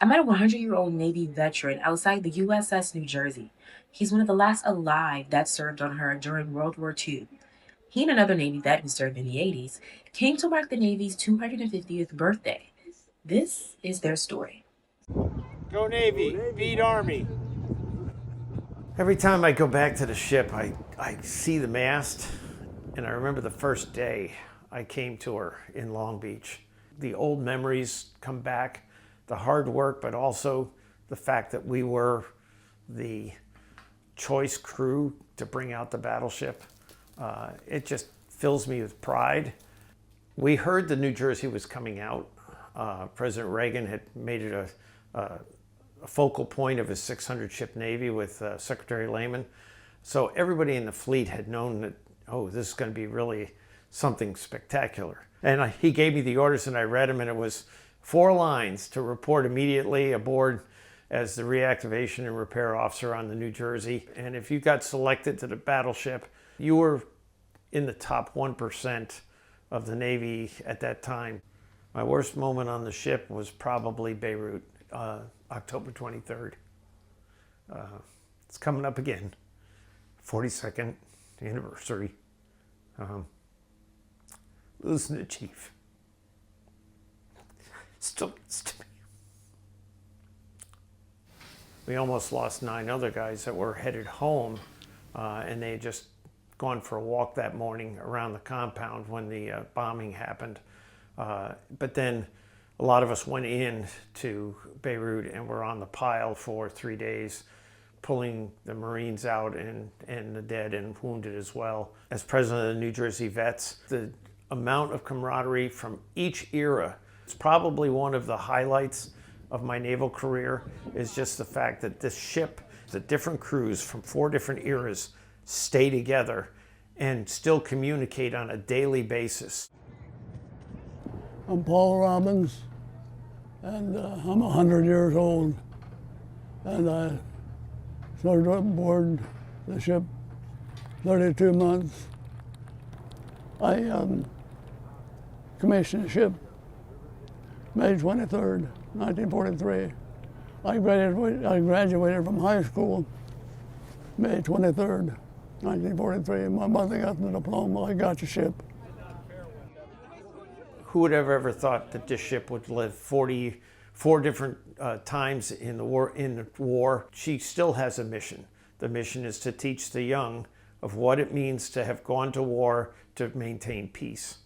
I met a 100-year-old Navy veteran outside the USS New Jersey. He's one of the last alive that served on her during World War II. He and another Navy vet who served in the 80s came to mark the Navy's 250th birthday. This is their story. Go Navy, beat Army. Every time I go back to the ship, I see the mast, and I remember the first day I came to her in Long Beach. The old memories come back, the hard work, but also the fact that we were the choice crew to bring out the battleship. It just fills me with pride. We heard the New Jersey was coming out. President Reagan had made it a focal point of his 600 ship Navy with Secretary Lehman. So everybody in the fleet had known that, oh, this is going to be really something spectacular. And he gave me the orders and I read them, and it was 4 lines to report immediately aboard as the reactivation and repair officer on the New Jersey. And if you got selected to the battleship, you were in the top 1% of the Navy at that time. My worst moment on the ship was probably Beirut, October 23rd. It's coming up again, 42nd anniversary. Losing the chief still gets to me. We almost lost 9 other guys that were headed home, and they had just gone for a walk that morning around the compound when the bombing happened. But then a lot of us went in to Beirut and were on the pile for 3 days, pulling the Marines out and the dead and wounded as well. As president of the New Jersey Vets, the amount of camaraderie from each era, it's probably one of the highlights of my naval career, is just the fact that this ship, the different crews from 4 different eras stay together and still communicate on a daily basis. I'm Paul Robbins, and I'm 100 years old, and I started up aboard the ship 32 months. I commissioned the ship May 23rd, 1943. I graduated from high school May 23rd, 1943. My mother got the diploma, I got the ship. Who would have ever thought that this ship would live 44 different times in the war? She still has a mission. The mission is to teach the young of what it means to have gone to war to maintain peace.